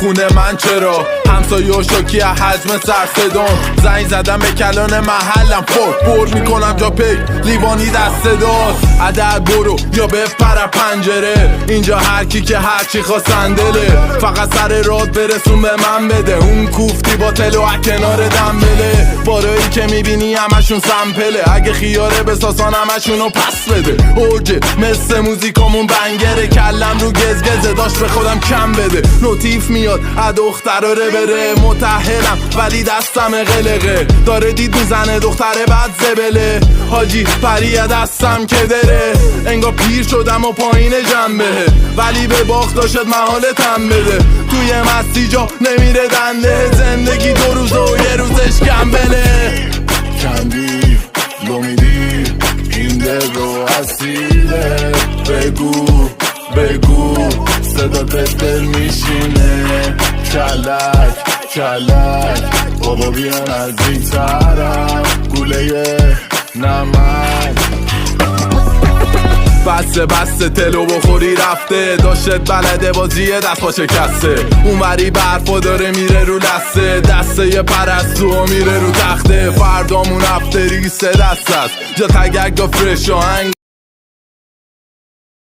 خونه من چرا همسایه و شوکی از حجم سرصدام زنگ زدم به کلان محلم پر میکنم جا پیک لیوانی دست داست عدد برو یا بپر پنجره اینجا هر کی که هرچی خواستن دله فقط سر راد برسون به من بده اون کوفتی با تلو کنار دنبله بارایی که میبینی همشون سمپله اگه خیاره بساسان همشونو پس بده اوجه مثل موزیکامون بنگره کلم رو گزگزه داشت به خودم کم بده نوتیف میاد دختراره بره متأهلم ولی دستم قلقه داره دید میزنه دختره بعد زبله حاجی پریه دستم که دره انگار پیر شدم و پایین جنبه ولی به باخت داشت محالتم بده توی مستی جا نمیره دنده زندگی 2 روزه و یه روزش گنبله کندی لومیدی این دل رو اسیره بگو صدا دل میشینه کلک بابا بیا نزدیک ترم گوله نمک بسته تلو بخوری رفته داشت بلده بازی دست پا شکسته اونوری برفا داره میره رو دسته یه پرستو و میره رو تخته فردامون افتری 3 دست است جا تگک و فرش آهنگ